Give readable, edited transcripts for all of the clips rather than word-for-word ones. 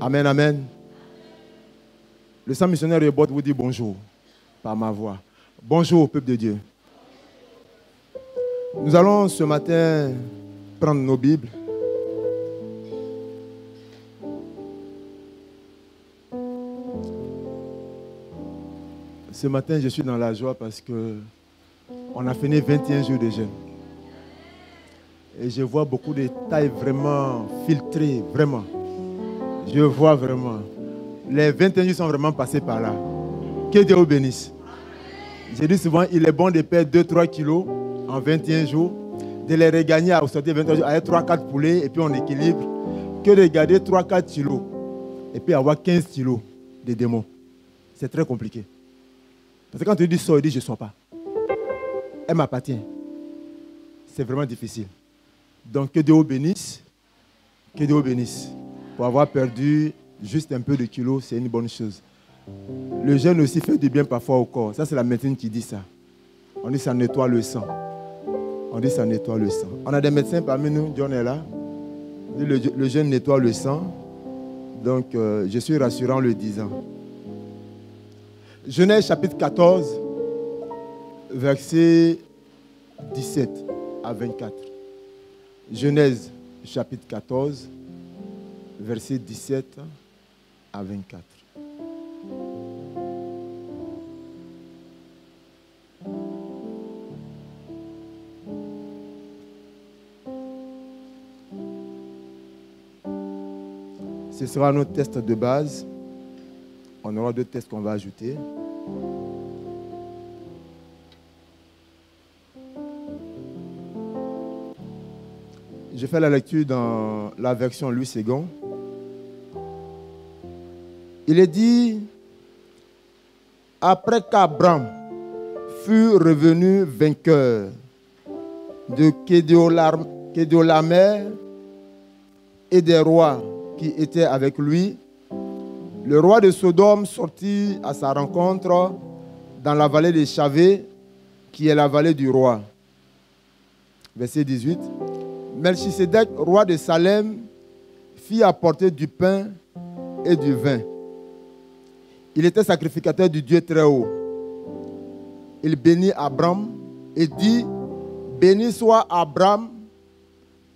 Amen, amen. Le sang missionnaire Rebot vous dit bonjour par ma voix. Bonjour au peuple de Dieu. Nous allons ce matin prendre nos Bibles. Ce matin, je suis dans la joie parce que on a fini 21 jours de jeûne. Et je vois beaucoup de tailles vraiment filtrées, vraiment. Je vois vraiment. Les 21 jours sont vraiment passés par là. Que Dieu vous bénisse. J'ai dit souvent, il est bon de perdre 2-3 kilos en 21 jours, de les regagner à sortir 21 jours avec 3-4 poulets et puis on équilibre, que de garder 3-4 kilos et puis avoir 15 kilos de démons. C'est très compliqué. Parce que quand tu dis sors, il dit je ne sors pas. Elle m'appartient. C'est vraiment difficile. Donc que Dieu vous bénisse. Que Dieu vous bénisse. Pour avoir perdu juste un peu de kilos, c'est une bonne chose. Le jeûne aussi fait du bien parfois au corps. Ça, c'est la médecine qui dit ça. On dit ça nettoie le sang. On dit ça nettoie le sang. On a des médecins parmi nous, John est là. Le jeûne nettoie le sang. Donc, je suis rassurant en le disant. Genèse chapitre 14, versets 17 à 24. Genèse chapitre 14, versets 17 à 24. Ce sera notre test de base. On aura 2 tests qu'on va ajouter. Je fais la lecture dans la version Louis II. Il est dit, après qu'Abraham fut revenu vainqueur de Kédolamer et des rois qui étaient avec lui, le roi de Sodome sortit à sa rencontre dans la vallée de Chavé, qui est la vallée du roi. Verset 18. Melchisedec, roi de Salem, fit apporter du pain et du vin. Il était sacrificateur du Dieu très haut. Il bénit Abraham et dit, béni soit Abraham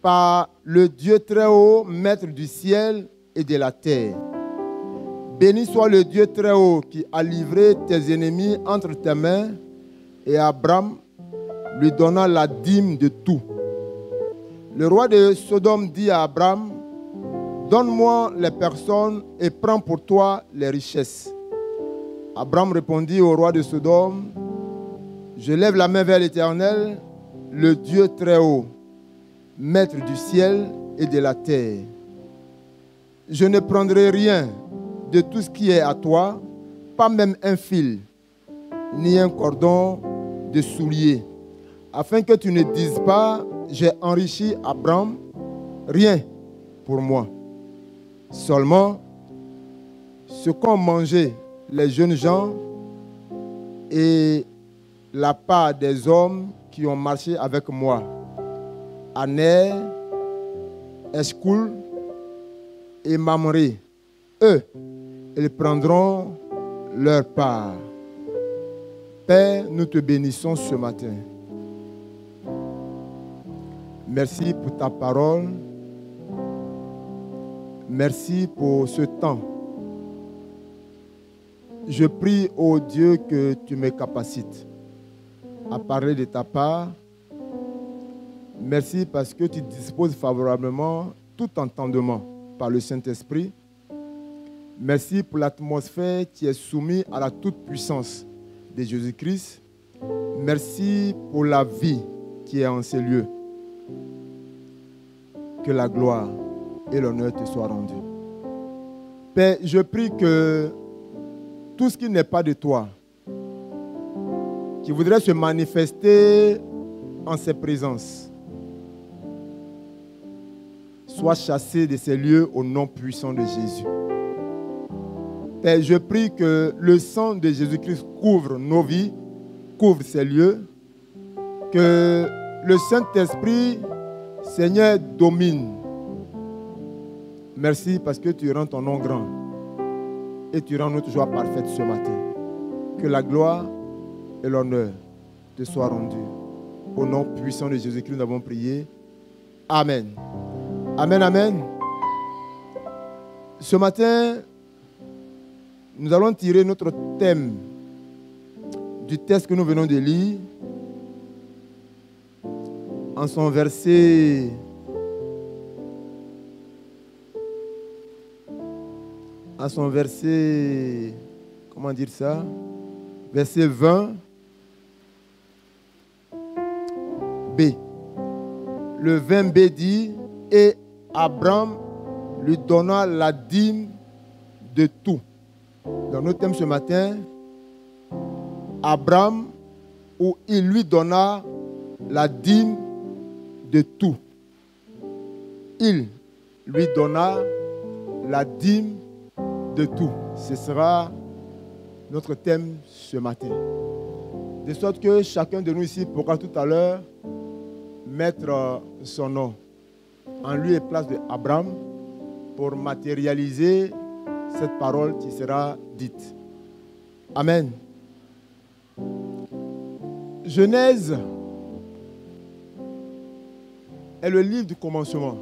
par le Dieu très haut, maître du ciel et de la terre. Béni soit le Dieu très haut qui a livré tes ennemis entre tes mains. Et Abraham lui donna la dîme de tout. Le roi de Sodome dit à Abraham, donne-moi les personnes et prends pour toi les richesses. Abraham répondit au roi de Sodome, je lève la main vers l'Éternel, le Dieu très haut, maître du ciel et de la terre. Je ne prendrai rien de tout ce qui est à toi, pas même un fil, ni un cordon de soulier, afin que tu ne dises pas, j'ai enrichi Abraham, rien pour moi. Seulement, ce qu'ont mangé les jeunes gens et la part des hommes qui ont marché avec moi, Aner, Escoul et Mamré, eux, ils prendront leur part. Père, nous te bénissons ce matin. Merci pour ta parole. Merci pour ce temps. Je prie, ô Dieu, que tu me capacites à parler de ta part. Merci parce que tu disposes favorablement tout entendement par le Saint-Esprit. Merci pour l'atmosphère qui est soumise à la toute-puissance de Jésus-Christ. Merci pour la vie qui est en ces lieux. Que la gloire et l'honneur te soient rendus. Père, je prie que tout ce qui n'est pas de toi, qui voudrait se manifester en ses présences, soit chassé de ces lieux au nom puissant de Jésus. Père, je prie que le sang de Jésus-Christ couvre nos vies, couvre ces lieux, que le Saint-Esprit, Seigneur, domine Merci parce que tu rends ton nom grand et tu rends notre joie parfaite ce matin. Que la gloire et l'honneur te soient rendus. Au nom puissant de Jésus-Christ, nous avons prié. Amen. Amen, amen. Ce matin, nous allons tirer notre thème du texte que nous venons de lire en son verset comment dire ça? Verset 20 B. Le 20b dit, et Abraham lui donna la dîme de tout. Dans notre thème ce matin, Abraham, où il lui donna la dîme de tout. Il lui donna la dîme de tout. Ce sera notre thème ce matin. De sorte que chacun de nous ici pourra tout à l'heure mettre son nom en lieu et place de Abraham pour matérialiser cette parole qui sera dite. Amen. Genèse est le livre du commencement.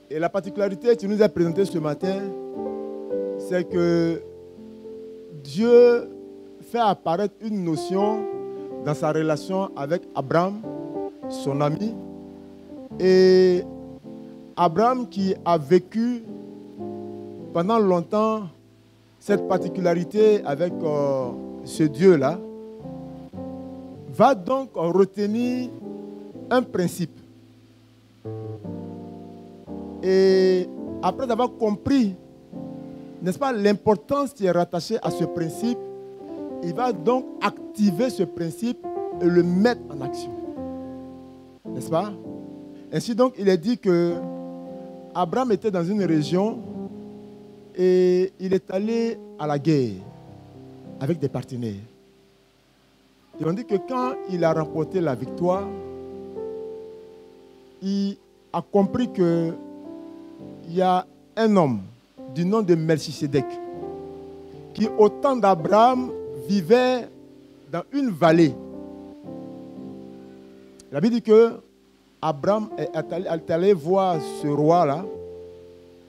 Et la particularité qui nous est présentée ce matin, c'est que Dieu fait apparaître une notion dans sa relation avec Abraham, son ami. Et Abraham qui a vécu pendant longtemps cette particularité avec ce Dieu-là, va donc retenir un principe. Et après avoir compris, n'est-ce pas, l'importance qui est rattachée à ce principe, il va donc activer ce principe et le mettre en action. N'est-ce pas? Ainsi donc, il est dit que Abraham était dans une région et il est allé à la guerre avec des partenaires. Et on dit que quand il a remporté la victoire, il a compris qu'il y a un homme du nom de Melchisédek qui, au temps d'Abraham, vivait dans une vallée. La Bible dit que Abraham est allé voir ce roi-là,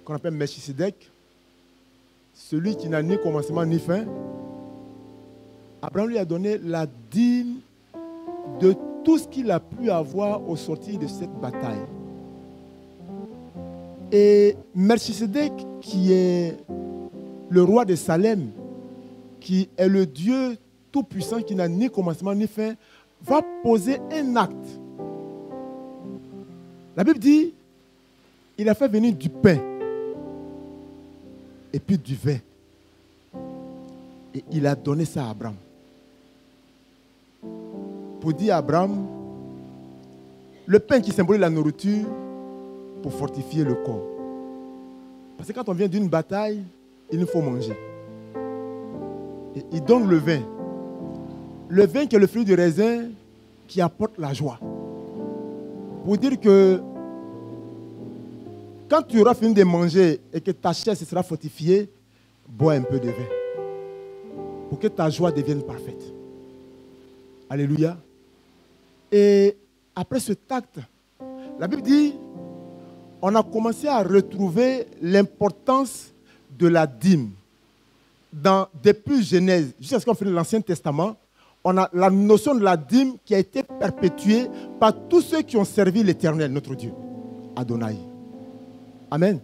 qu'on appelle Melchisédek, celui qui n'a ni commencement ni fin. Abraham lui a donné la dîme de tout ce qu'il a pu avoir au sortir de cette bataille. Et Melchisédek, qui est le roi de Salem, qui est le Dieu tout-puissant, qui n'a ni commencement ni fin, va poser un acte. La Bible dit, il a fait venir du pain et puis du vin. Et il a donné ça à Abraham. Pour dire à Abraham, le pain qui symbolise la nourriture pour fortifier le corps. Parce que quand on vient d'une bataille, il nous faut manger. Et il donne le vin. Le vin qui est le fruit du raisin qui apporte la joie. Pour dire que quand tu auras fini de manger et que ta chair se sera fortifiée, bois un peu de vin. Pour que ta joie devienne parfaite. Alléluia. Et après ce acte, la Bible dit, on a commencé à retrouver l'importance de la dîme. Depuis Genèse, jusqu'à ce qu'on finisse l'Ancien Testament, on a la notion de la dîme qui a été perpétuée par tous ceux qui ont servi l'Éternel, notre Dieu, Adonai. Amen.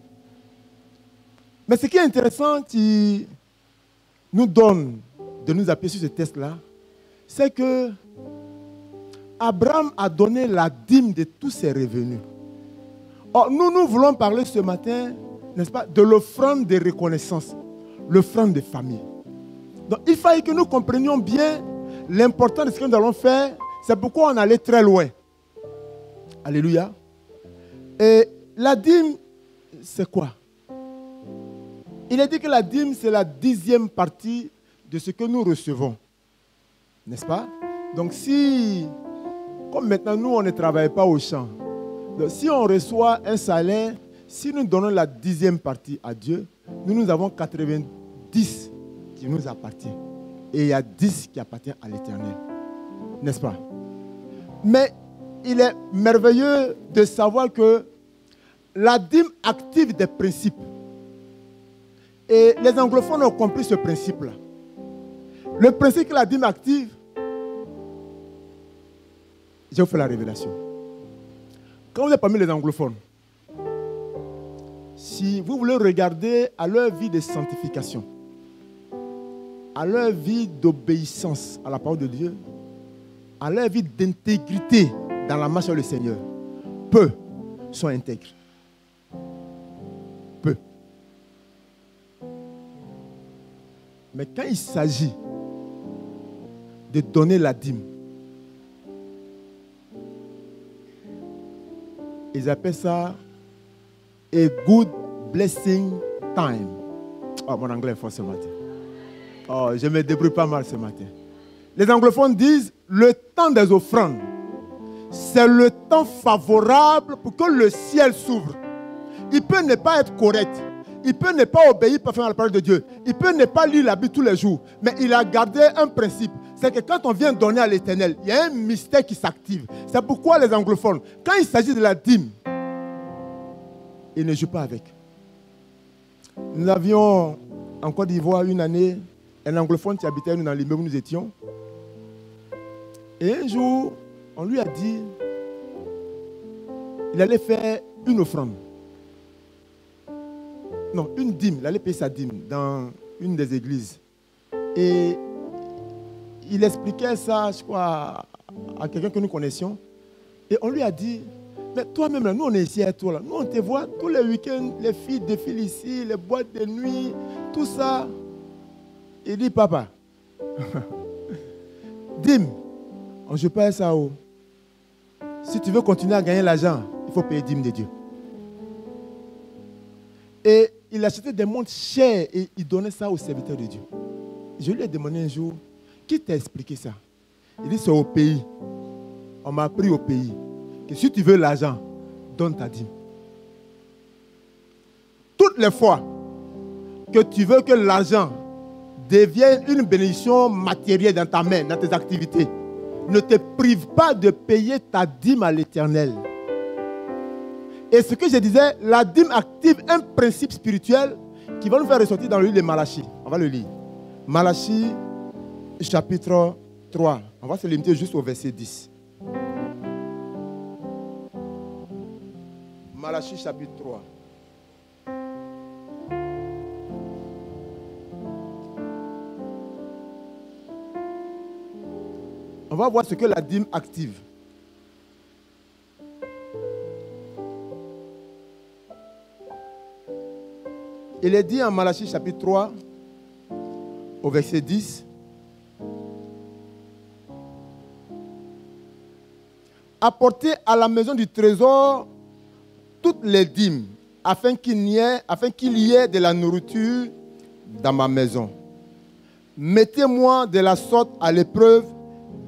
Mais ce qui est intéressant, qui nous donne de nous appuyer sur ce texte-là, c'est que Abraham a donné la dîme de tous ses revenus. Or, nous voulons parler ce matin, n'est-ce pas, de l'offrande de reconnaissance, l'offrande de famille. Donc, il fallait que nous comprenions bien l'importance de ce que nous allons faire. C'est pourquoi on allait très loin. Alléluia. Et la dîme, c'est quoi? Il est dit que la dîme, c'est la 10e partie de ce que nous recevons. N'est-ce pas? Donc si, comme maintenant nous, on ne travaille pas au champ, donc si on reçoit un salaire, Si nous donnons la 10e partie à Dieu, nous avons 90 qui nous appartient. Et il y a 10 qui appartiennent à l'Éternel. N'est-ce pas? Mais il est merveilleux de savoir que la dîme active des principes. Et les anglophones ont compris ce principe-là. Le principe que la dîme active, je vous fais la révélation. Quand vous êtes parmi les anglophones, si vous voulez regarder à leur vie de sanctification, à leur vie d'obéissance à la parole de Dieu, à leur vie d'intégrité dans la marche avec le Seigneur, peu sont intègres. Peu. Mais quand il s'agit de donner la dîme, ils appellent ça a good blessing time. Oh, mon anglais est fort ce matin. Oh, je me débrouille pas mal ce matin. Les anglophones disent le temps des offrandes, c'est le temps favorable pour que le ciel s'ouvre. Il peut ne pas être correct. Il peut ne pas obéir parfaitement à la parole de Dieu. Il peut ne pas lire la Bible tous les jours. Mais il a gardé un principe. C'est que quand on vient donner à l'Éternel, il y a un mystère qui s'active. C'est pourquoi les anglophones, quand il s'agit de la dîme, ils ne jouent pas avec. Nous avions en Côte d'Ivoire une année un anglophone qui habitait dans l'immeuble où nous étions. Et un jour, on lui a dit il allait faire une offrande. Non, une dîme. Il allait payer sa dîme dans une des églises. Et il expliquait ça, je crois, à quelqu'un que nous connaissions. Et on lui a dit, mais toi-même, là, nous on est ici à toi. Là. Nous on te voit tous les week-ends, les filles défilent ici, les boîtes de nuit, tout ça. Il dit, papa, dîme, on ne joue pas à ça. Oh. Si tu veux continuer à gagner l'argent, il faut payer dîme de Dieu. Et il achetait des montres chères et il donnait ça aux serviteurs de Dieu. Je lui ai demandé un jour, qui t'a expliqué ça? Il dit, c'est au pays. On m'a appris au pays que si tu veux l'argent, donne ta dîme. Toutes les fois que tu veux que l'argent devienne une bénédiction matérielle dans ta main, dans tes activités, ne te prive pas de payer ta dîme à l'Éternel. Et ce que je disais, la dîme active un principe spirituel qui va nous faire ressortir dans le livre de Malachie. On va le lire. Malachie, chapitre 3. On va se limiter juste au verset 10. Malachie, chapitre 3. On va voir ce que la dîme active. Il est dit en Malachie chapitre 3, au verset 10. Apportez à la maison du trésor toutes les dîmes, afin qu'il y ait de la nourriture dans ma maison. Mettez-moi de la sorte à l'épreuve,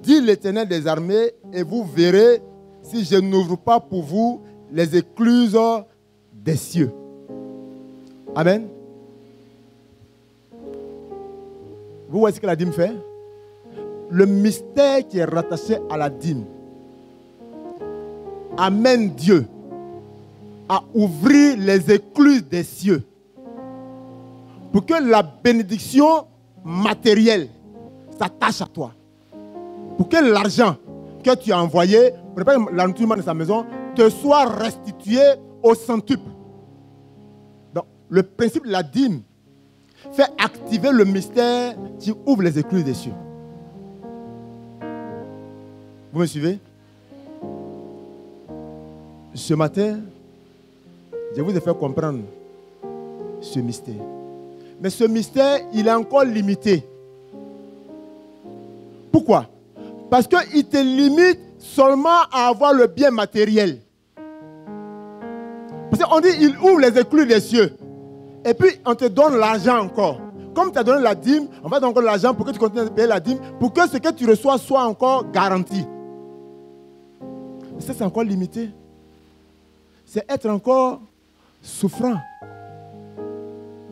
dit l'Éternel des armées, et vous verrez si je n'ouvre pas pour vous les écluses des cieux. Amen. Vous voyez ce que la dîme fait? Le mystère qui est rattaché à la dîme amène Dieu à ouvrir les écluses des cieux pour que la bénédiction matérielle s'attache à toi. Pour que l'argent que tu as envoyé pour préparer la nourriture de sa maison te soit restitué au centuple. Donc, le principe de la dîme fait activer le mystère qui ouvre les écluses des cieux. Vous me suivez? Ce matin, je vous ai fait comprendre ce mystère. Mais ce mystère, il est encore limité. Pourquoi? Parce qu'il te limite seulement à avoir le bien matériel. Parce qu'on dit, il ouvre les écluses des cieux. Et puis, on te donne l'argent encore. Comme tu as donné la dîme, on va te donner encore l'argent pour que tu continues à payer la dîme, pour que ce que tu reçois soit encore garanti. Mais ça, c'est encore limité. C'est être encore souffrant.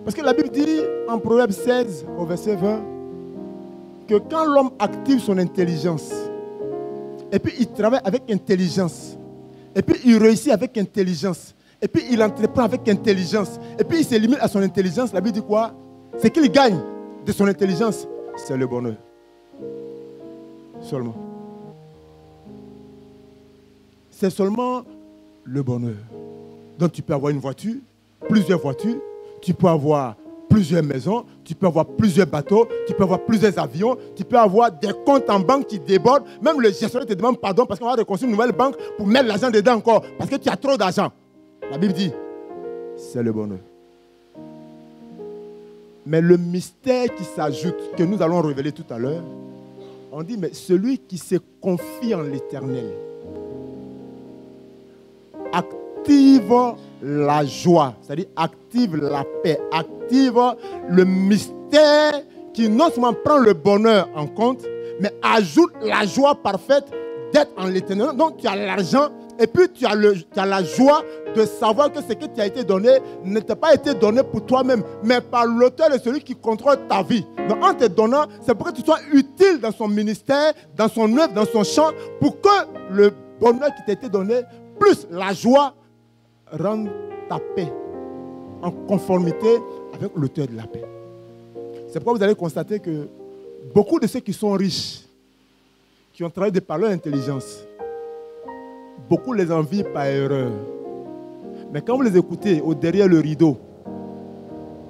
Parce que la Bible dit en Proverbe 16, au verset 20, que quand l'homme active son intelligence, et puis il travaille avec intelligence, et puis il réussit avec intelligence, et puis il entreprend avec intelligence, et puis il se limite à son intelligence, la Bible dit quoi? C'est qu'il gagne de son intelligence, c'est le bonheur. Seulement. C'est seulement le bonheur. Donc tu peux avoir une voiture, plusieurs voitures, tu peux avoir plusieurs maisons, tu peux avoir plusieurs bateaux, tu peux avoir plusieurs avions, tu peux avoir des comptes en banque qui débordent. Même le gestionnaire te demande pardon parce qu'on va reconstruire une nouvelle banque pour mettre l'argent dedans encore. Parce que tu as trop d'argent. La Bible dit, c'est le bonheur. Mais le mystère qui s'ajoute, que nous allons révéler tout à l'heure, on dit, mais celui qui se confie en l'Éternel active la joie, c'est-à-dire active la paix, active le mystère qui non seulement prend le bonheur en compte, mais ajoute la joie parfaite d'être en l'Éternel. Donc tu as l'argent et puis tu as la joie de savoir que ce qui t'a été donné ne t'a pas été donné pour toi-même, mais par l'auteur et celui qui contrôle ta vie. Donc en te donnant, c'est pour que tu sois utile dans son ministère, dans son œuvre, dans son champ, pour que le bonheur qui t'a été donné, plus la joie, rende ta paix en conformité avec l'auteur de la paix. C'est pourquoi vous allez constater que beaucoup de ceux qui sont riches, qui ont travaillé par leur intelligence, beaucoup les envient par erreur. Mais quand vous les écoutez au derrière le rideau,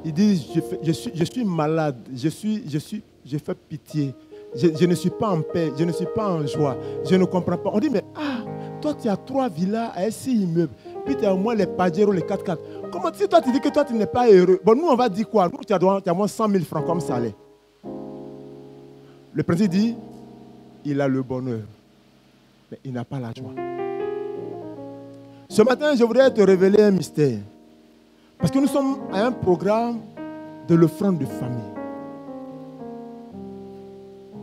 ils disent je suis malade, je fais pitié, je ne suis pas en paix, je ne suis pas en joie, je ne comprends pas. On dit mais toi tu as 3 villas à 6 immeubles, puis tu as au moins les Pajero, les 4x4. Comment si toi tu dis que toi tu n'es pas heureux? Bon, nous on va dire quoi? Nous tu as au moins 100 000 francs comme salaire. Le président dit il a le bonheur, mais il n'a pas la joie. Ce matin, je voudrais te révéler un mystère. Parce que nous sommes à un programme de l'offrande de famille.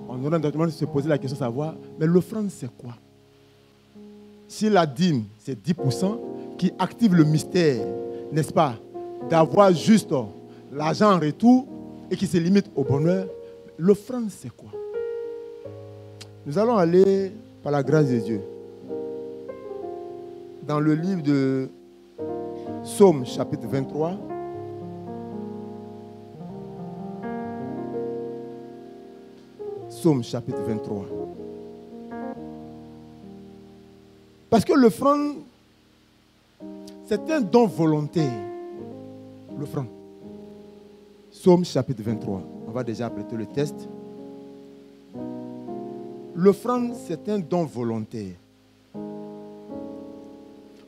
On aurait naturellement se poser la question de savoir, mais l'offrande c'est quoi? Si la dîme, c'est 10% qui active le mystère, n'est-ce pas, d'avoir juste l'argent en retour et qui se limite au bonheur, l'offrande c'est quoi? Nous allons aller, par la grâce de Dieu, dans le livre de Psaume chapitre 23. Psaume chapitre 23. Parce que l'offrande, c'est un don volontaire. L'offrande. Psaume chapitre 23. On va déjà apprêter le test. L'offrande, c'est un don volontaire.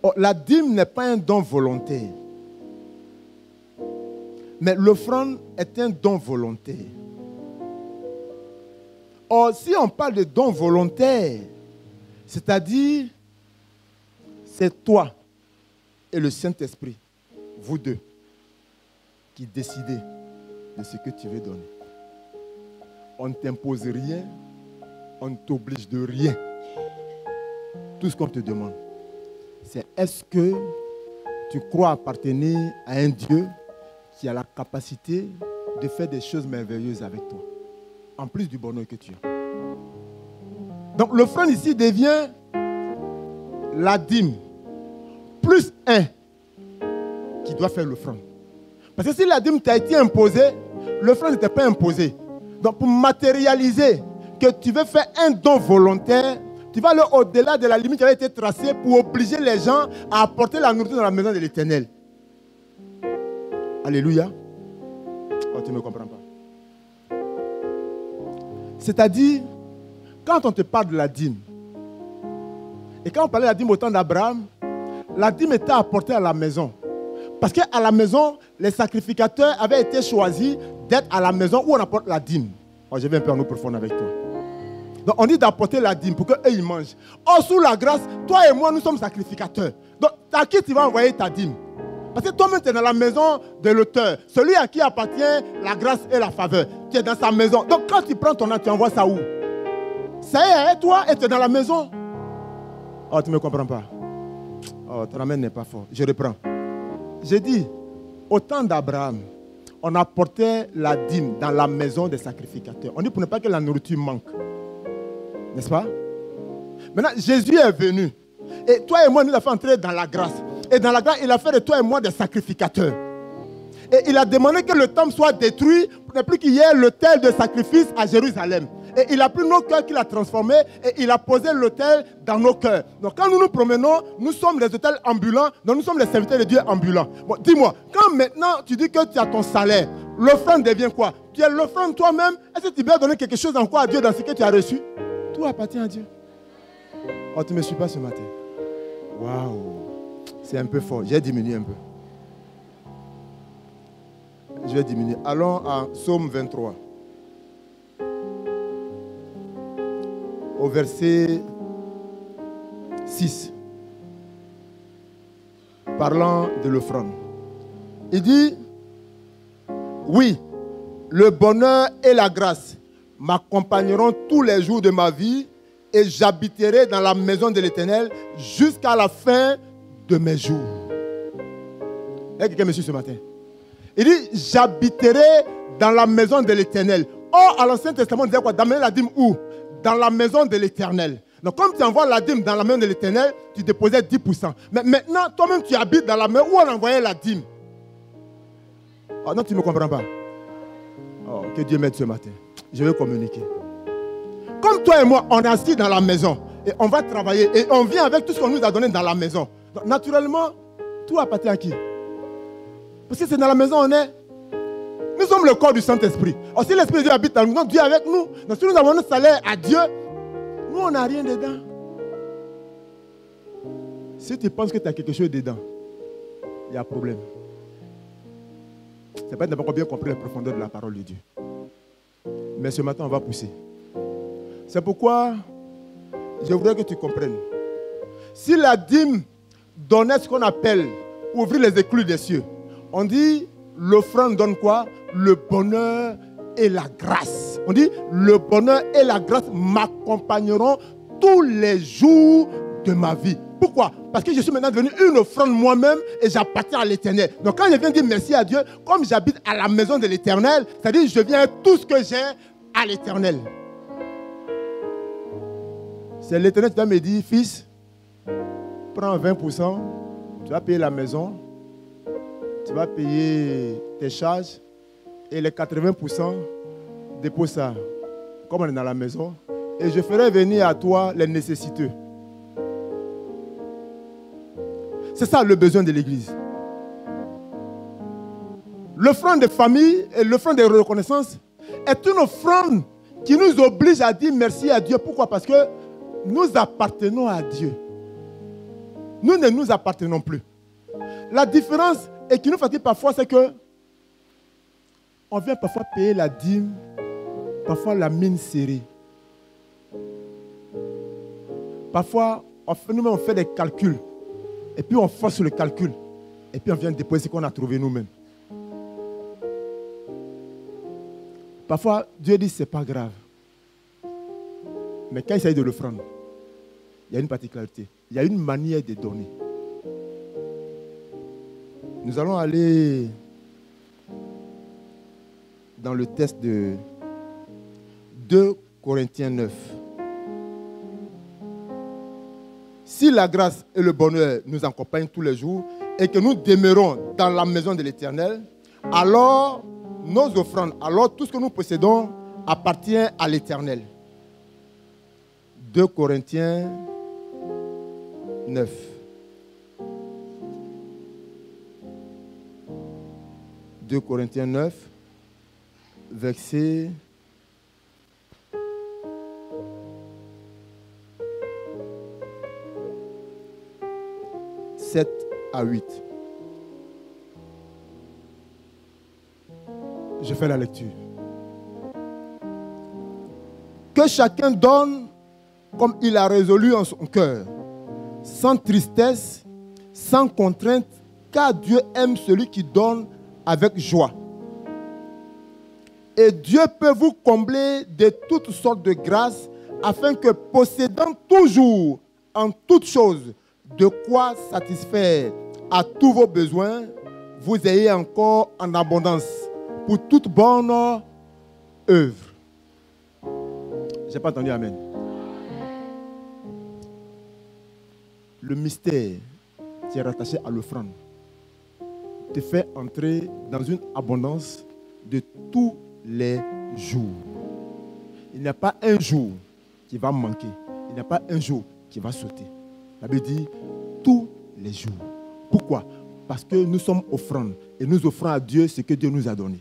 Oh, la dîme n'est pas un don volontaire. Mais l'offrande est un don volontaire. Or, si on parle de don volontaire, c'est-à-dire, c'est toi et le Saint-Esprit, vous deux, qui décidez de ce que tu veux donner. On ne t'impose rien, on ne t'oblige de rien. Tout ce qu'on te demande, c'est est-ce que tu crois appartenir à un Dieu qui a la capacité de faire des choses merveilleuses avec toi, en plus du bonheur que tu as. Donc l'offrande ici devient la dîme, plus un qui doit faire l'offrande. Parce que si la dîme t'a été imposée, l'offrande n'était pas imposée. Donc pour matérialiser que tu veux faire un don volontaire, tu vas aller au-delà de la limite qui avait été tracée pour obliger les gens à apporter la nourriture dans la maison de l'Éternel. Alléluia. Oh, tu ne me comprends pas. C'est-à-dire, quand on te parle de la dîme, et quand on parlait de la dîme au temps d'Abraham, la dîme était apportée à la maison. Parce qu'à la maison, les sacrificateurs avaient été choisis d'être à la maison où on apporte la dîme. Oh, je vais un peu en eau profonde avec toi. Donc on dit d'apporter la dîme pour qu'eux ils mangent. Or, sous la grâce, toi et moi, nous sommes sacrificateurs. Donc à qui tu vas envoyer ta dîme? Parce que toi-même, tu es dans la maison de l'auteur. Celui à qui appartient la grâce et la faveur. Tu es dans sa maison. Donc quand tu prends ton âme, tu envoies ça où? Ça y est, toi, et tu es dans la maison. Oh, tu ne me comprends pas. Oh, ton amène n'est pas fort. Je reprends. J'ai dit, au temps d'Abraham, on apportait la dîme dans la maison des sacrificateurs. On dit pour ne pas que la nourriture manque. N'est-ce pas? Maintenant, Jésus est venu. Et toi et moi, nous avons entré dans la grâce. Et dans la grâce, il a fait de toi et moi des sacrificateurs. Et il a demandé que le temple soit détruit pour ne plus qu'il y ait l'autel de sacrifice à Jérusalem. Et il a pris nos cœurs qu'il a transformés et il a posé l'autel dans nos cœurs. Donc quand nous nous promenons, nous sommes les autels ambulants, donc nous sommes les serviteurs de Dieu ambulants. Bon, dis-moi, quand maintenant tu dis que tu as ton salaire, l'offrande devient quoi? Tu es l'offrande toi-même. Est-ce que tu peux donner quelque chose en quoi à Dieu dans ce que tu as reçu? Tout appartient à Dieu. Oh, tu ne me suis pas ce matin. Waouh, c'est un peu fort. J'ai diminué un peu. Je vais diminuer. Allons à Psaume 23. Au verset 6. Parlant de l'offrande. Il dit, oui, le bonheur et la grâce m'accompagneront tous les jours de ma vie et j'habiterai dans la maison de l'Éternel jusqu'à la fin de mes jours. Est-ce que quelqu'un me suit ce matin? Il dit, j'habiterai dans la maison de l'Éternel. Or, à l'Ancien Testament, on disait quoi? D'amener la dîme où? Dans la maison de l'Éternel. Donc, comme tu envoies la dîme dans la maison de l'Éternel, tu déposais 10%. Mais maintenant, toi-même, tu habites dans la maison où on envoyait la dîme. Oh non, tu ne me comprends pas. Oh, que Dieu m'aide ce matin. Je vais communiquer. Comme toi et moi, on est assis dans la maison et on va travailler et on vient avec tout ce qu'on nous a donné dans la maison. Donc, naturellement, tout appartient à qui? Parce que c'est dans la maison où on est. Nous sommes le corps du Saint-Esprit. Alors, si l'Esprit de Dieu habite dans nous, Dieu est avec nous. Donc si nous avons notre salaire à Dieu, nous on n'a rien dedans. Si tu penses que tu as quelque chose dedans, il y a un problème. C'est pas que tu n'as pas bien compris la profondeur de la parole de Dieu. Mais ce matin, on va pousser. C'est pourquoi je voudrais que tu comprennes. Si la dîme donnait ce qu'on appelle ouvrir les écluses des cieux, on dit l'offrande donne quoi? Le bonheur et la grâce. On dit le bonheur et la grâce m'accompagneront tous les jours de ma vie. Pourquoi? Parce que je suis maintenant devenu une offrande moi-même et j'appartiens à l'Éternel. Donc quand je viens dire merci à Dieu, comme j'habite à la maison de l'Éternel, c'est-à-dire que je viens tout ce que j'ai à l'Éternel. C'est l'Éternel qui va me dire, fils, prends 20%, tu vas payer la maison, tu vas payer tes charges et les 80%, dépose ça, comme on est dans la maison, et je ferai venir à toi les nécessiteux. C'est ça le besoin de l'Église. L'offrande de famille et l'offrande de reconnaissance est une offrande qui nous oblige à dire merci à Dieu. Pourquoi? Parce que nous appartenons à Dieu. Nous ne nous appartenons plus. La différence, et qui nous fatigue parfois, c'est que on vient parfois payer la dîme, parfois la mine serrée. Parfois, nous-mêmes, on fait des calculs. Et puis on force le calcul. Et puis on vient déposer ce qu'on a trouvé nous-mêmes. Parfois, Dieu dit, ce n'est pas grave. Mais quand il s'agit de l'offrande, il y a une particularité. Il y a une manière de donner. Nous allons aller dans le texte de 2 Corinthiens 9. Si la grâce et le bonheur nous accompagnent tous les jours et que nous demeurons dans la maison de l'Éternel, alors nos offrandes, alors tout ce que nous possédons appartient à l'Éternel. 2 Corinthiens 9. « 2 Corinthiens 9, verset 7 à 8. Je fais la lecture. Que chacun donne comme il a résolu en son cœur, sans tristesse, sans contrainte, car Dieu aime celui qui donne avec joie. Et Dieu peut vous combler de toutes sortes de grâces, afin que, possédant toujours en toutes choses de quoi satisfaire à tous vos besoins, vous ayez encore en abondance pour toute bonne œuvre. Je n'ai pas entendu amen. Le mystère qui est rattaché à l'offrande te fait entrer dans une abondance de tous les jours. Il n'y a pas un jour qui va manquer. Il n'y a pas un jour qui va sauter. La Bible dit tous les jours. Pourquoi? Parce que nous sommes offrandes et nous offrons à Dieu ce que Dieu nous a donné.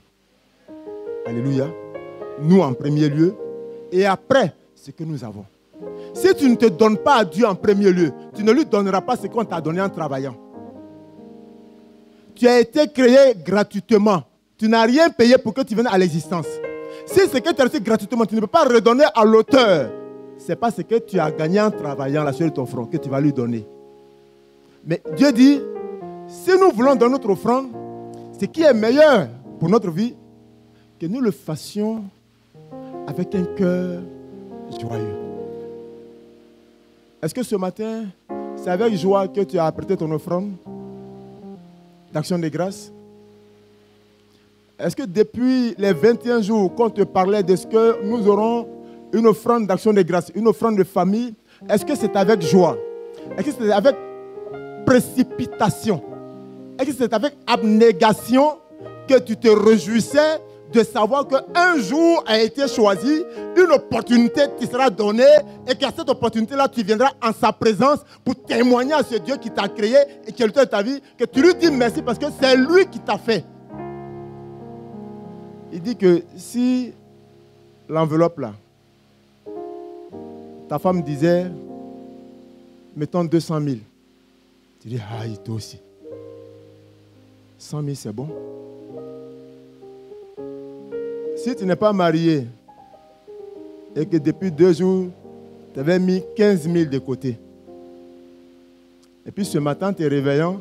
Alléluia. Nous en premier lieu et après ce que nous avons. Si tu ne te donnes pas à Dieu en premier lieu, tu ne lui donneras pas ce qu'on t'a donné en travaillant. Tu as été créé gratuitement. Tu n'as rien payé pour que tu viennes à l'existence. Si ce que tu as reçu gratuitement, tu ne peux pas redonner à l'auteur. Ce n'est pas ce que tu as gagné en travaillant la sueur de ton front que tu vas lui donner. Mais Dieu dit, si nous voulons donner notre offrande, ce qui est meilleur pour notre vie, que nous le fassions avec un cœur joyeux. Est-ce que ce matin, c'est avec joie que tu as apprêté ton offrande d'action de grâce? Est-ce que depuis les 21 jours qu'on te parlait de ce que nous aurons une offrande d'action de grâce, une offrande de famille, est-ce que c'est avec joie? Est-ce que c'est avec précipitation? Est-ce que c'est avec abnégation que tu te réjouissais de savoir qu'un jour a été choisi, une opportunité te sera donnée et qu'à cette opportunité-là, tu viendras en sa présence pour témoigner à ce Dieu qui t'a créé et qui est l'auteur de ta vie, que tu lui dis merci parce que c'est lui qui t'a fait. Il dit que si l'enveloppe là, ta femme disait, mettons 200 000, tu dis, ah, toi aussi. 100 000, c'est bon. Si tu n'es pas marié et que depuis 2 jours, tu avais mis 15 000 de côté, et puis ce matin, tu es réveillant,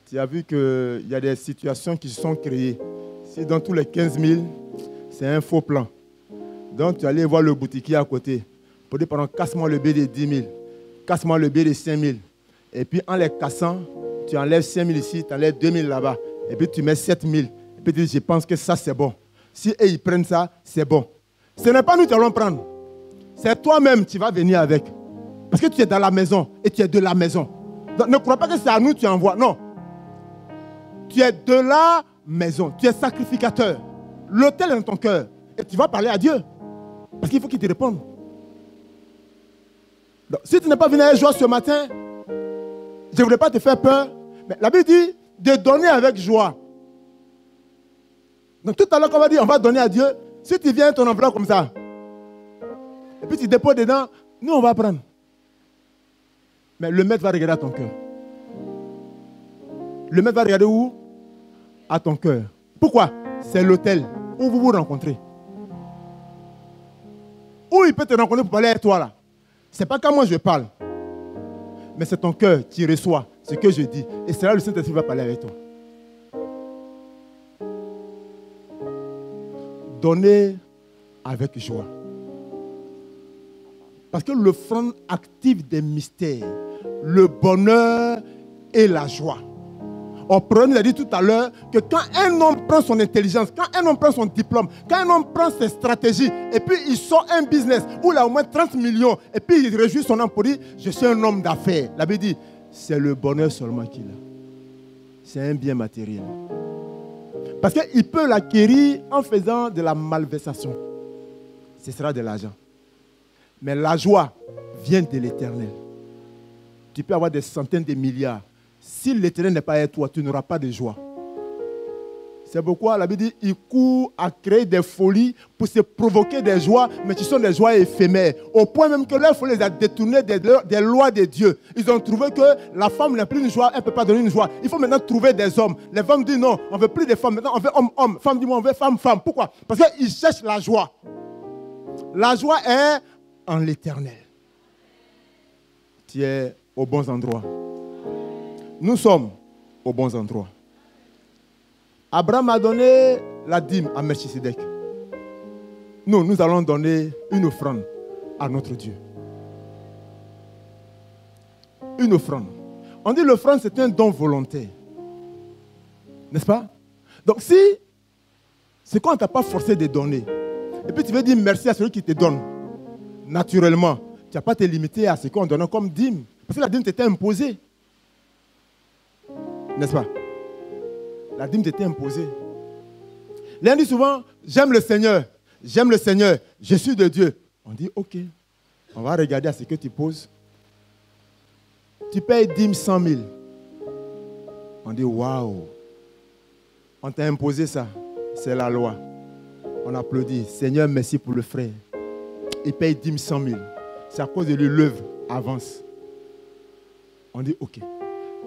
tu as vu qu'il y a des situations qui se sont créées. Si dans tous les 15 000, c'est un faux plan. Donc tu allais voir le boutiquier à côté pour dire, pardon, casse-moi le billet de 10 000, casse-moi le billet de 5 000. Et puis en les cassant, tu enlèves 5 000 ici, tu enlèves 2 000 là-bas. Et puis tu mets 7 000. Et puis tu dis, je pense que ça c'est bon. Si eux, ils prennent ça, c'est bon. Ce n'est pas nous qui allons prendre. C'est toi-même qui vas venir avec. Parce que tu es dans la maison et tu es de la maison. Donc, ne crois pas que c'est à nous que tu envoies. Non. Tu es de la maison. Tu es sacrificateur. L'autel est dans ton cœur. Et tu vas parler à Dieu. Parce qu'il faut qu'il te réponde. Donc, si tu n'es pas venu avec joie ce matin, je ne voulais pas te faire peur. Mais la Bible dit de donner avec joie. Donc tout à l'heure, on va dire, on va donner à Dieu. Si tu viens ton enveloppe comme ça, et puis tu déposes dedans, nous on va prendre. Mais le maître va regarder à ton cœur. Le maître va regarder où? À ton cœur. Pourquoi? C'est l'autel où vous vous rencontrez. Où il peut te rencontrer pour parler avec toi là. Ce n'est pas quand moi je parle. Mais c'est ton cœur qui reçoit ce que je dis. Et c'est là le Saint-Esprit va parler avec toi. Donner avec joie. Parce que l'offrande active des mystères, le bonheur et la joie. On l'a dit tout à l'heure que quand un homme prend son intelligence, quand un homme prend son diplôme, quand un homme prend ses stratégies, et puis il sort un business où il a au moins 30 millions, et puis il réjouit son âme pour dire, je suis un homme d'affaires. La Bible dit, c'est le bonheur seulement qu'il a. C'est un bien matériel. Parce qu'il peut l'acquérir en faisant de la malversation. Ce sera de l'argent. Mais la joie vient de l'Éternel. Tu peux avoir des centaines de milliards. Si l'Éternel n'est pas avec toi, tu n'auras pas de joie. C'est pourquoi la Bible dit, ils courent à créer des folies pour se provoquer des joies, mais qui sont des joies éphémères. Au point même que leur folie les a détournées des lois de Dieu. Ils ont trouvé que la femme n'a plus une joie, elle ne peut pas donner une joie. Il faut maintenant trouver des hommes. Les femmes disent non, on ne veut plus de femmes, maintenant on veut homme-homme. Femme dit on veut femme-femme. Pourquoi? Parce qu'ils cherchent la joie. La joie est en l'Éternel. Tu es aux bons endroits. Nous sommes aux bons endroits. Abraham a donné la dîme à Melchisedec. Nous allons donner une offrande à notre Dieu. Une offrande. On dit l'offrande, c'est un don volontaire. N'est-ce pas? Donc si c'est quand on ne t'a pas forcé de donner, et puis tu veux dire merci à celui qui te donne, naturellement, tu n'as pas te limiter à ce qu'on donne comme dîme. Parce que la dîme t'était imposée. N'est-ce pas? La dîme t'était imposée. L'un dit souvent, j'aime le Seigneur, je suis de Dieu. On dit, ok, on va regarder à ce que tu poses. Tu payes dîme 100 000. On dit, waouh, on t'a imposé ça, c'est la loi. On applaudit, Seigneur, merci pour le frère. Il paye dîme 100 000. C'est à cause de lui, l'œuvre avance. On dit, ok.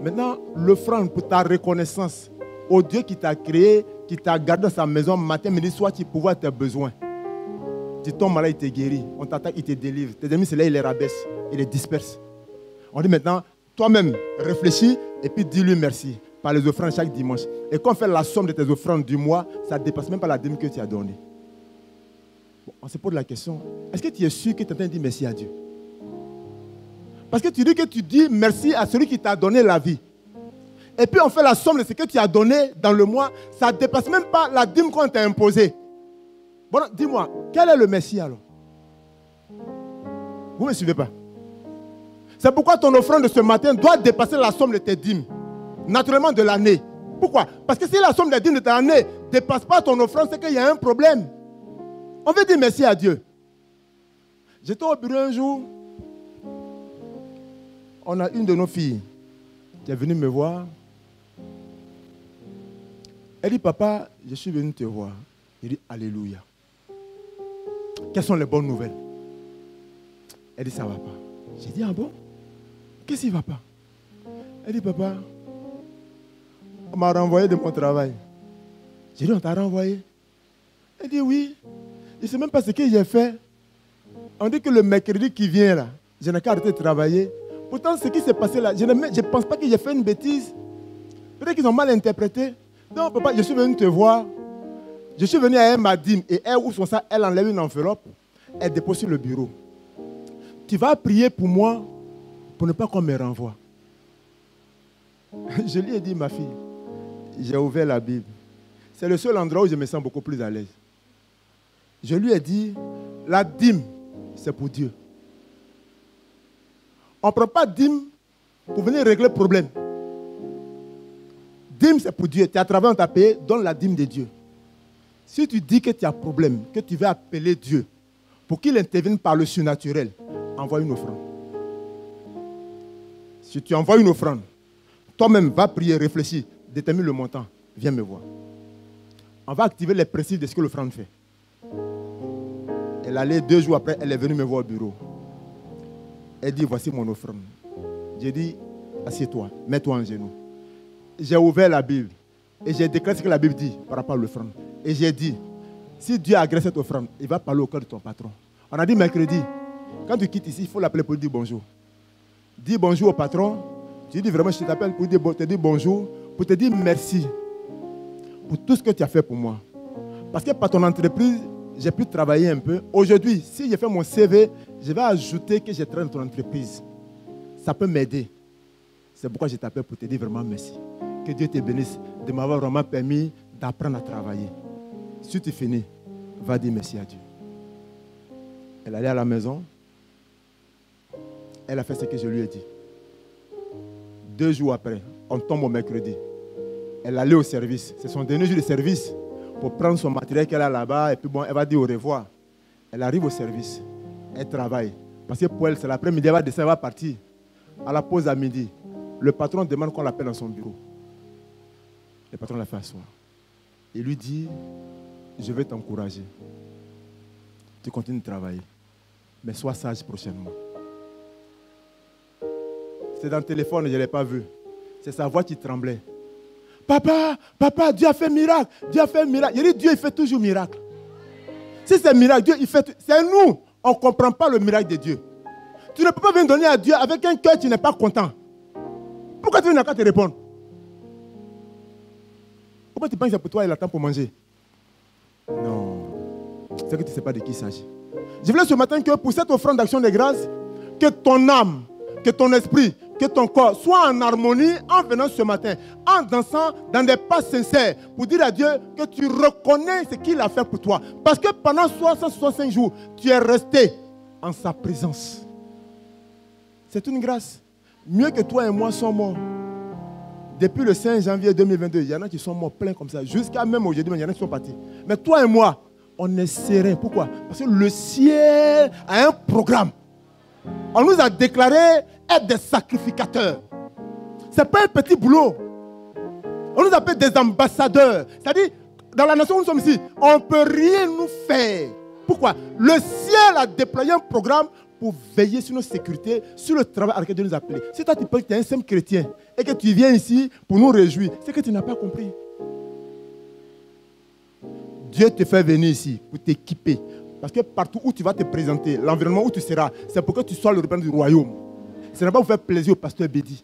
Maintenant, l'offrande pour ta reconnaissance au Dieu qui t'a créé, qui t'a gardé dans sa maison matin, midi, soir, tu pourvois tes besoins. Tu tombes malade, il te guérit. On t'attaque, il te délivre. Tes ennemis, c'est là, il les rabaisse, il les disperse. On dit maintenant, toi-même, réfléchis et puis dis-lui merci par les offrandes chaque dimanche. Et quand on fait la somme de tes offrandes du mois, ça ne dépasse même pas la dîme que tu as donnée. Bon, on se pose la question, est-ce que tu es sûr que tu es en train de dire merci à Dieu? Parce que tu dis merci à celui qui t'a donné la vie. Et puis on fait la somme de ce que tu as donné dans le mois, ça ne dépasse même pas la dîme qu'on t'a imposée. Bon, dis-moi, quel est le merci alors? Vous ne me suivez pas? C'est pourquoi ton offrande de ce matin doit dépasser la somme de tes dîmes, naturellement de l'année. Pourquoi? Parce que si la somme des dîmes de ta année ne dépasse pas ton offrande, c'est qu'il y a un problème. On veut dire merci à Dieu. J'étais au bureau un jour, on a une de nos filles qui est venue me voir. Elle dit, papa, je suis venu te voir. Il dit, alléluia. Quelles sont les bonnes nouvelles? Elle dit, ça ne va pas. J'ai dit, ah bon? Qu'est-ce qui ne va pas? Elle dit, papa, on m'a renvoyé de mon travail. J'ai dit, on t'a renvoyé? Elle dit, oui. Je ne sais même pas ce que j'ai fait. On dit que le mercredi qui vient là, je n'ai qu'à arrêter de travailler. Pourtant, ce qui s'est passé là, je ne pense pas que j'ai fait une bêtise. Peut-être qu'ils ont mal interprété. Non, papa, je suis venu te voir. Je suis venu à ma dîme et elle ouvre son sac, elle enlève une enveloppe, elle dépose sur le bureau. Tu vas prier pour moi pour ne pas qu'on me renvoie. Je lui ai dit, ma fille, j'ai ouvert la Bible. C'est le seul endroit où je me sens beaucoup plus à l'aise. Je lui ai dit, la dîme, c'est pour Dieu. On ne prend pas dîme pour venir régler le problème. Dîme, c'est pour Dieu. Tu as travaillé, on t'a payé, donne la dîme de Dieu. Si tu dis que tu as un problème, que tu veux appeler Dieu pour qu'il intervienne par le surnaturel, envoie une offrande. Si tu envoies une offrande, toi-même va prier, réfléchir, détermine le montant, viens me voir. On va activer les principes de ce que l'offrande fait. Elle allait 2 jours après, elle est venue me voir au bureau. Elle dit, voici mon offrande. J'ai dit, assieds-toi, mets-toi en genoux. J'ai ouvert la Bible et j'ai déclaré ce que la Bible dit par rapport à l'offrande. Et j'ai dit, si Dieu agrée cette offrande, il va parler au cœur de ton patron. On a dit mercredi, quand tu quittes ici, il faut l'appeler pour lui dire bonjour. Dis bonjour au patron. Tu dis vraiment, je t'appelle pour te dire bonjour, pour te dire merci pour tout ce que tu as fait pour moi. Parce que par ton entreprise, j'ai pu travailler un peu. Aujourd'hui, si j'ai fait mon CV, je vais ajouter que j'ai travaillé dans ton entreprise. Ça peut m'aider. C'est pourquoi je t'appelle pour te dire vraiment merci. Que Dieu te bénisse de m'avoir vraiment permis d'apprendre à travailler. Si tu finis, va dire merci à Dieu. Elle allait à la maison. Elle a fait ce que je lui ai dit. 2 jours après, on tombe au mercredi. Elle allait au service. C'est son dernier jour de service pour prendre son matériel qu'elle a là-bas. Et puis bon, elle va dire au revoir. Elle arrive au service. Elle travaille. Parce que pour elle, c'est l'après-midi, elle va descendre, elle va partir. À la pause à midi, le patron demande qu'on l'appelle dans son bureau. Le patron l'a fait asseoir. Il lui dit, je vais t'encourager. Tu continues de travailler. Mais sois sage prochainement. C'est dans le téléphone, je ne l'ai pas vu. C'est sa voix qui tremblait. Papa, Dieu a fait miracle. Dieu a fait miracle. Il dit, Dieu, il fait toujours miracle. Si c'est miracle, Dieu, il fait. C'est nous. On ne comprend pas le miracle de Dieu. Tu ne peux pas venir donner à Dieu avec un cœur qui n'est pas content. Pourquoi tu n'as qu'à te répondre? Pourquoi tu penses que c'est pour toi, il attend pour manger? Non. C'est que tu ne sais pas de qui il s'agit. Je voulais ce matin que pour cette offrande d'action de grâce, que ton âme que ton esprit, que ton corps soit en harmonie en venant ce matin, en dansant dans des pas sincères pour dire à Dieu que tu reconnais ce qu'il a fait pour toi. Parce que pendant 365 jours, tu es resté en sa présence. C'est une grâce. Mieux que toi et moi sommes morts. Depuis le 5 janvier 2022, il y en a qui sont morts pleins comme ça. Jusqu'à même aujourd'hui, il y en a qui sont partis. Mais toi et moi, on est serein. Pourquoi? Parce que le ciel a un programme. On nous a déclaré être des sacrificateurs. Ce n'est pas un petit boulot. On nous appelle des ambassadeurs. C'est-à-dire, dans la nation où nous sommes ici, on ne peut rien nous faire. Pourquoi? Le ciel a déployé un programme pour veiller sur notre sécurité, sur le travail à lequel Dieu nous a appelés. Si toi tu penses que tu es un simple chrétien et que tu viens ici pour nous réjouir, c'est que tu n'as pas compris. Dieu te fait venir ici pour t'équiper. Parce que partout où tu vas te présenter, l'environnement où tu seras, c'est pour que tu sois le représentant du royaume. Ce n'est pas pour faire plaisir au pasteur Bédi.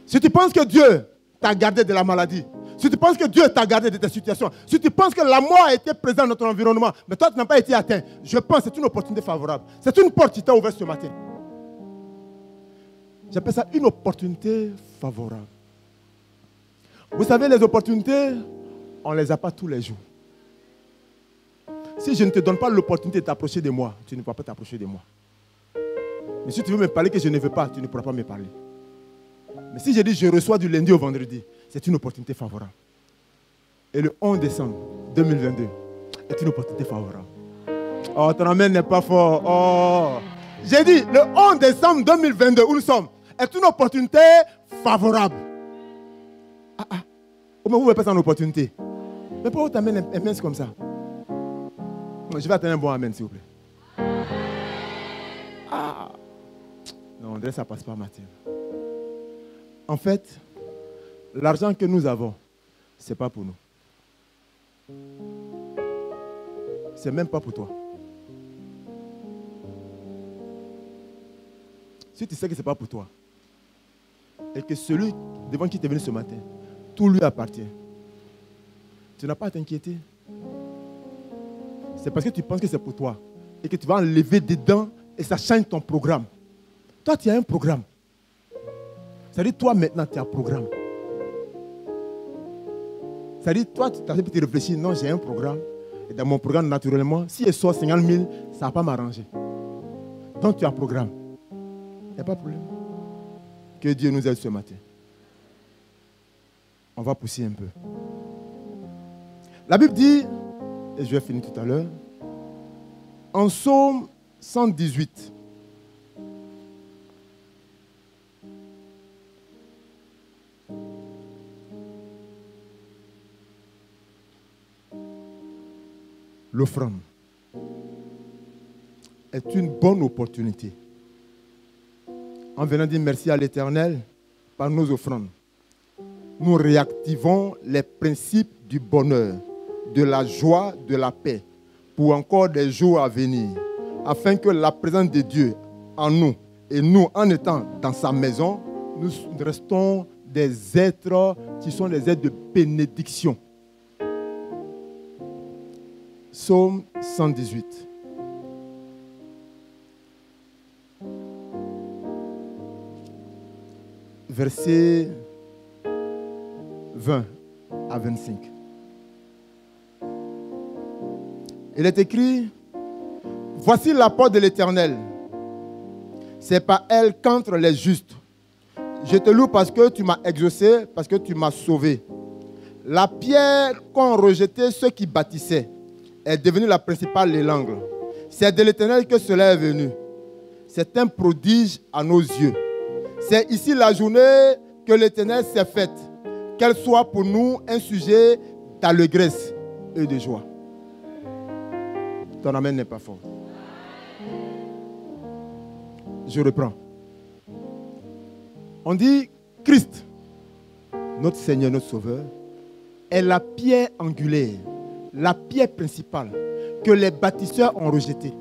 Si tu penses que Dieu t'a gardé de la maladie, si tu penses que Dieu t'a gardé de tes situations, si tu penses que la mort a été présente dans ton environnement, mais toi tu n'as pas été atteint, je pense que c'est une opportunité favorable. C'est une porte qui t'a ouverte ce matin. J'appelle ça une opportunité favorable. Vous savez, les opportunités, on ne les a pas tous les jours. Si je ne te donne pas l'opportunité de t'approcher de moi, tu ne pourras pas t'approcher de moi. Mais si tu veux me parler que je ne veux pas, tu ne pourras pas me parler. Mais si je dis je reçois du lundi au vendredi, c'est une opportunité favorable. Et le 11 décembre 2022 est une opportunité favorable. Oh, ton amen n'est pas fort. Oh. J'ai dit le 11 décembre 2022 où nous sommes est une opportunité favorable. Comment vous ne voyez pas ça une opportunité? Mais pourquoi tu amènes un mince comme ça? Je vais attendre un bon amen, s'il vous plaît. Non, André, ça ne passe pas, Mathieu. En fait, l'argent que nous avons, ce n'est pas pour nous. Ce n'est même pas pour toi. Si tu sais que ce n'est pas pour toi, et que celui devant qui tu es venu ce matin, tout lui appartient, tu n'as pas à t'inquiéter. C'est parce que tu penses que c'est pour toi et que tu vas enlever dedans et ça change ton programme. Toi, tu as un programme. C'est-à-dire, toi, maintenant, tu as un programme. C'est-à-dire, toi, tu as peut-être réfléchi, non, j'ai un programme. Et dans mon programme, naturellement, si je sors 50 000, ça ne va pas m'arranger. Donc, tu as un programme. Il n'y a pas de problème. Que Dieu nous aide ce matin. On va pousser un peu. La Bible dit, et je vais finir tout à l'heure, en Psaume 118, l'offrande est une bonne opportunité. En venant dire merci à l'Éternel par nos offrandes, nous réactivons les principes du bonheur, de la joie, de la paix, pour encore des jours à venir, afin que la présence de Dieu en nous, et nous, en étant dans sa maison, nous restons des êtres qui sont des êtres de bénédiction. Psaume 118. Versets 20 à 25. Il est écrit, voici la porte de l'Éternel. C'est par elle qu'entrent les justes. Je te loue parce que tu m'as exaucé, parce que tu m'as sauvé. La pierre qu'ont rejetée ceux qui bâtissaient est devenue la principale de l'angle. C'est de l'Éternel que cela est venu. C'est un prodige à nos yeux. C'est ici la journée que l'Éternel s'est faite. Qu'elle soit pour nous un sujet d'allégresse et de joie. Ton amen n'est pas fort. Je reprends. On dit Christ, notre Seigneur, notre Sauveur, est la pierre angulaire, la pierre principale que les bâtisseurs ont rejetée.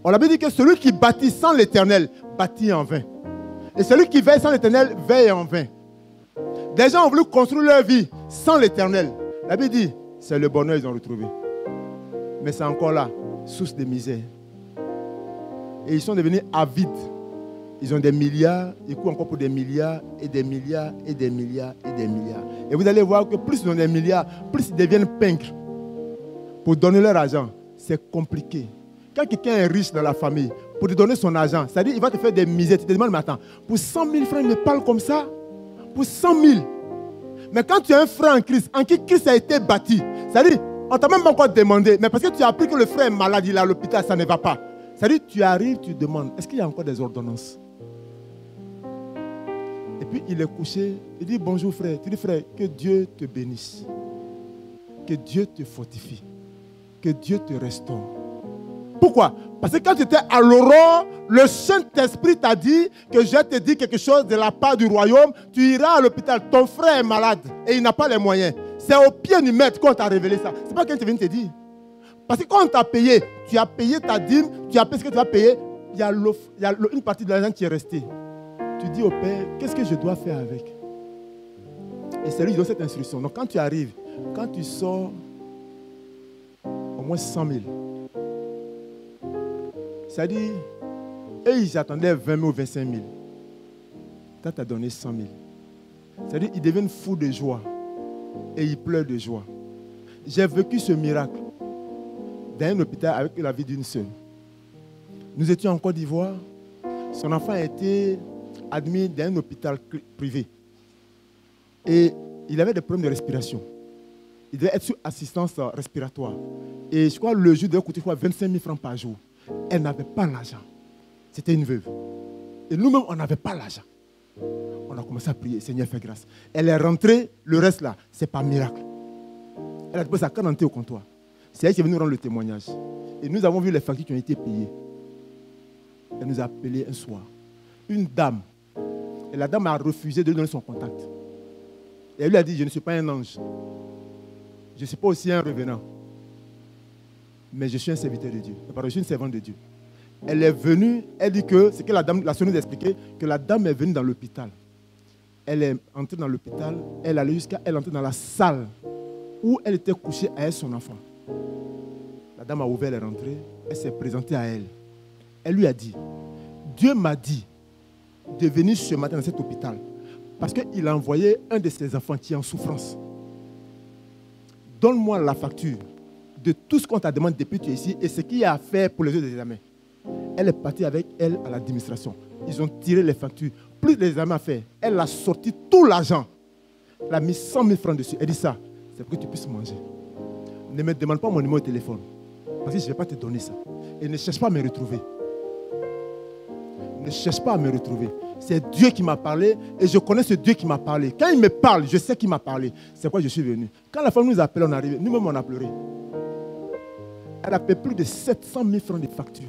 On avait dit que celui qui bâtit sans l'Éternel bâtit en vain. Et celui qui veille sans l'Éternel veille en vain. Des gens ont voulu construire leur vie sans l'Éternel. La Bible dit, c'est le bonheur qu'ils ont retrouvé. Mais c'est encore là, source de misère. Et ils sont devenus avides Ils ont des milliards, ils courent encore pour des milliards et des milliards et des milliards et des milliards. Et vous allez voir que plus ils ont des milliards, plus ils deviennent pingres pour donner leur argent. C'est compliqué. Quand quelqu'un est riche dans la famille, pour te donner son argent, c'est-à-dire qu'il va te faire des misères. Tu te demandes, mais attends, pour 100 000 francs, il me parle comme ça? Pour 100 000. Mais quand tu as un frère en qui Christ a été bâti, c'est-à-dire, on ne t'a même pas encore demandé, mais parce que tu as appris que le frère est malade, il est à l'hôpital, ça ne va pas. C'est-à-dire, tu arrives, tu demandes, est-ce qu'il y a encore des ordonnances? Et puis, il est couché, il dit, bonjour frère. Tu dis, frère, que Dieu te bénisse. Que Dieu te fortifie. Que Dieu te restaure. Pourquoi? Parce que quand tu étais à l'aurore, le Saint-Esprit t'a dit que je te dis quelque chose de la part du royaume. Tu iras à l'hôpital, ton frère est malade et il n'a pas les moyens. C'est au pied du maître qu'on t'a révélé ça. Ce n'est pas quelqu'un qui vient te dire. Parce que quand on t'a payé, tu as payé ta dîme, tu as payé ce que tu vas payer, il y a une partie de l'argent qui est restée. Tu dis au Père, qu'est-ce que je dois faire avec? Et c'est lui qui donne cette instruction. Donc quand tu arrives, quand tu sors au moins 100 000, c'est-à-dire, eux ils attendaient 20 000 ou 25 000. Toi tu as donné 100 000. C'est-à-dire, ils deviennent fous de joie et ils pleurent de joie. J'ai vécu ce miracle dans un hôpital avec la vie d'une sœur. Nous étions en Côte d'Ivoire. Son enfant a été admis dans un hôpital privé. Et il avait des problèmes de respiration. Il devait être sous assistance respiratoire. Et je crois que le jour devait coûter 25 000 francs par jour. Elle n'avait pas l'argent. C'était une veuve. Et nous-mêmes, on n'avait pas l'argent. On a commencé à prier. Seigneur, fais grâce. Elle est rentrée. Le reste là, c'est par miracle. Elle a déposé sa carte d'identité au comptoir. C'est elle qui est venue nous rendre le témoignage. Et nous avons vu les factures qui ont été payées. Elle nous a appelé un soir. Une dame. Et la dame a refusé de lui donner son contact. Et elle lui a dit, je ne suis pas un ange. Je ne suis pas aussi un revenant. Mais je suis un serviteur de Dieu. Je suis une servante de Dieu. Elle est venue, elle dit que, c'est que la soeur nous a expliqué, que la dame est venue dans l'hôpital. Elle est entrée dans l'hôpital, elle allait jusqu'à, elle est entrée dans la salle où elle était couchée avec son enfant. La dame a ouvert, elle est rentrée, elle s'est présentée à elle. Elle lui a dit, Dieu m'a dit de venir ce matin dans cet hôpital parce qu'il a envoyé un de ses enfants qui est en souffrance. Donne-moi la facture de tout ce qu'on t'a demandé depuis que tu es ici et ce qu'il y a à faire pour les autres examens. Elle est partie avec elle à l'administration. Ils ont tiré les factures. Plus les examens à faire, elle a sorti tout l'argent. Elle a mis 100 000 francs dessus. Elle dit ça, c'est pour que tu puisses manger. Ne me demande pas mon numéro de téléphone. Parce que je ne vais pas te donner ça. Et ne cherche pas à me retrouver. Ne cherche pas à me retrouver. C'est Dieu qui m'a parlé et je connais ce Dieu qui m'a parlé. Quand il me parle, je sais qu'il m'a parlé. C'est pourquoi je suis venu. Quand la femme nous a appelé, on est arrivé. Nous-mêmes, on a pleuré. Elle a payé plus de 700 000 francs de facture.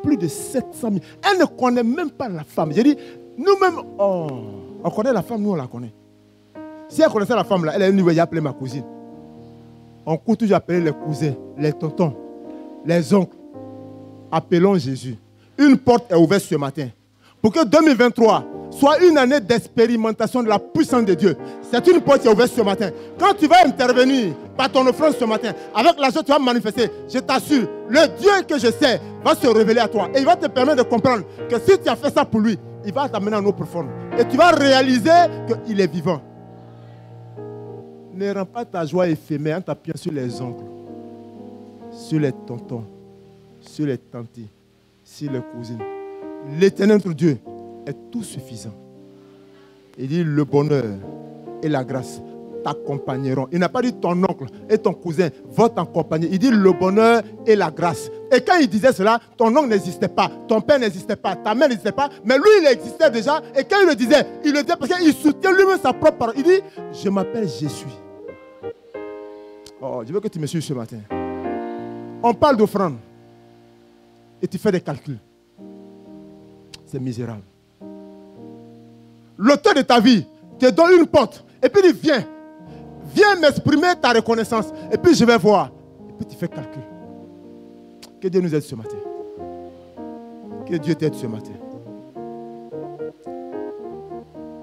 Plus de 700 000. Elle ne connaît même pas la femme. J'ai dit, nous-mêmes, on connaît la femme, nous on la connaît. Si elle connaissait la femme là, elle est venue, elle a appelé ma cousine. On court toujours appeler les cousins, les tontons, les oncles. Appelons Jésus. Une porte est ouverte ce matin. Pour que 2023 soit une année d'expérimentation de la puissance de Dieu. C'est une porte qui est ouverte ce matin. Quand tu vas intervenir par ton offrande ce matin, avec l'argent que tu vas manifester, je t'assure, le Dieu que je sais va se révéler à toi. Et il va te permettre de comprendre que si tu as fait ça pour lui, il va t'amener en eau profonde. Et tu vas réaliser qu'il est vivant. Ne rends pas ta joie éphémère en t'appuyant sur les oncles, sur les tontons, sur les tantis, sur les cousines. L'Éternel notre Dieu est tout suffisant. Il dit le bonheur et la grâce t'accompagneront. Il n'a pas dit ton oncle et ton cousin vont t'accompagner. Il dit le bonheur et la grâce. Et quand il disait cela, ton oncle n'existait pas, ton père n'existait pas, ta mère n'existait pas, mais lui il existait déjà. Et quand il le disait parce qu'il soutient lui-même sa propre parole. Il dit, je m'appelle Jésus. Oh, je veux que tu me suives ce matin. On parle d'offrande et tu fais des calculs. C'est misérable. L'auteur de ta vie te donne une porte et puis il dit viens m'exprimer ta reconnaissance et puis je vais voir. Et puis tu fais calcul. Que Dieu nous aide ce matin. Que Dieu t'aide ce matin.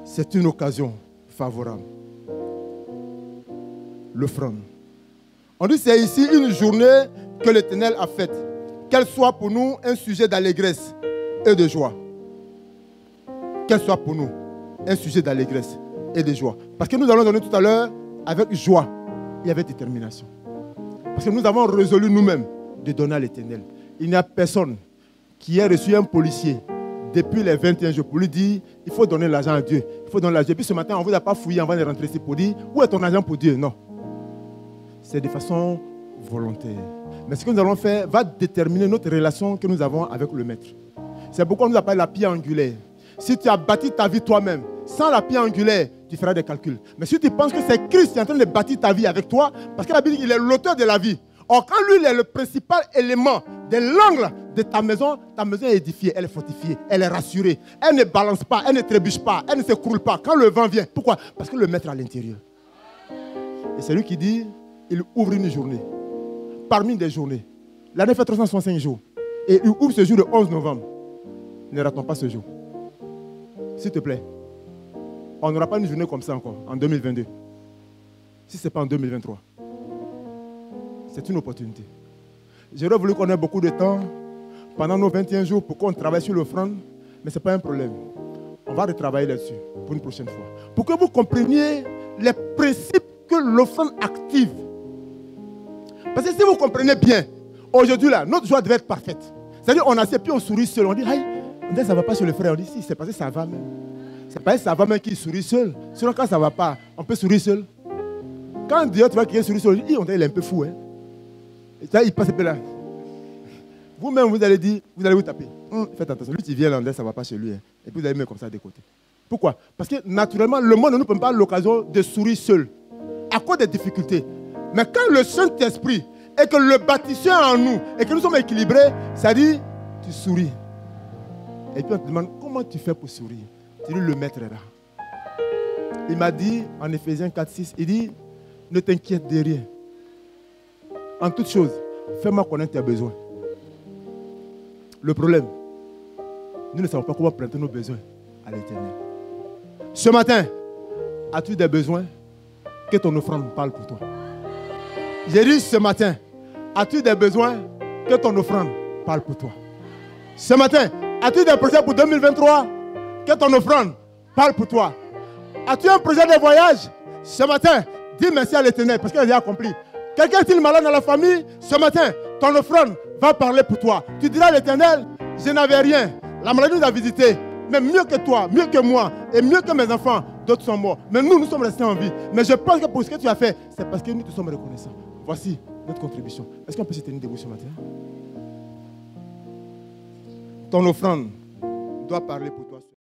C'est une occasion favorable. L'offrande. On dit c'est ici une journée que l'Éternel a faite. Qu'elle soit pour nous un sujet d'allégresse et de joie. qu'elle soit pour nous un sujet d'allégresse et de joie. Parce que nous allons donner tout à l'heure avec joie et avec détermination. Parce que nous avons résolu nous-mêmes de donner à l'Éternel. Il n'y a personne qui ait reçu un policier depuis les 21 jours pour lui dire il faut donner l'argent à Dieu. Il faut donner l'argent. Et puis ce matin, on ne vous a pas fouillé avant de rentrer ici pour dire où est ton argent pour Dieu. Non. C'est de façon volontaire. Mais ce que nous allons faire va déterminer notre relation que nous avons avec le Maître. C'est pourquoi on nous appelle la pierre angulaire. Si tu as bâti ta vie toi-même, sans la pierre angulaire, tu feras des calculs. Mais si tu penses que c'est Christ qui est en train de bâtir ta vie avec toi, parce que la Bible dit qu'il est l'auteur de la vie. Or, quand lui, il est le principal élément de l'angle de ta maison est édifiée, elle est fortifiée, elle est rassurée. Elle ne balance pas, elle ne trébuche pas, elle ne s'écroule pas. Quand le vent vient, pourquoi? Parce que le Maître est à l'intérieur. Et c'est lui qui dit, il ouvre une journée. Parmi des journées. L'année fait 365 jours. Et il ouvre ce jour le 11 novembre. Ne ratons pas ce jour. S'il te plaît. On n'aura pas une journée comme ça encore, en 2022. Si ce n'est pas en 2023. C'est une opportunité. J'aurais voulu qu'on ait beaucoup de temps pendant nos 21 jours pour qu'on travaille sur l'offrande, mais ce n'est pas un problème. On va retravailler là-dessus pour une prochaine fois. Pour que vous compreniez les principes que l'offrande active. Parce que si vous comprenez bien, aujourd'hui là, notre joie devait être parfaite. C'est-à-dire on assied puis on sourit seul. On dit, aïe, ça ne va pas sur le frère. On dit, si, c'est parce que ça va même. C'est parce que ça va même qui sourit seul. Sinon quand ça ne va pas, on peut sourire seul. Quand Dieu tu vois quelqu'un sourire seul, on dit, il est un peu fou. Hein? Et ça, il passe un peu là. Vous-même, vous allez dire, vous allez vous taper. Faites attention, lui qui vient là, ça ne va pas chez lui. Hein. Et puis vous allez mettre comme ça de côté. Pourquoi? Parce que naturellement, le monde ne nous donne pas l'occasion de sourire seul. À cause des difficultés. Mais quand le Saint-Esprit et que le bâtisseur est en nous et que nous sommes équilibrés, ça dit, tu souris. Et puis on te demande, comment tu fais pour sourire? Tu dis, le Maître est là. Il m'a dit, en Éphésiens 4, 6, il dit, ne t'inquiète de rien. En toute chose, fais-moi connaître tes besoins. Le problème, nous ne savons pas comment prêter nos besoins à l'Éternel. Ce matin, as-tu des besoins? Que ton offrande parle pour toi. J'ai dit ce matin, as-tu des besoins? Que ton offrande parle pour toi. Ce matin, as-tu des projets pour 2023? Que ton offrande parle pour toi. As-tu un projet de voyage? Ce matin, dis merci à l'Éternel parce qu'il a déjà accompli. Quelqu'un est-il malade dans la famille? Ce matin, ton offrande va parler pour toi. Tu diras à l'Éternel, je n'avais rien. La maladie nous a visité. Mais mieux que toi, mieux que moi, et mieux que mes enfants, d'autres sont morts. Mais nous sommes restés en vie. Mais je pense que pour ce que tu as fait, c'est parce que nous te sommes reconnaissants. Voici notre contribution. Est-ce qu'on peut se tenir debout ce matin? Ton offrande doit parler pour toi.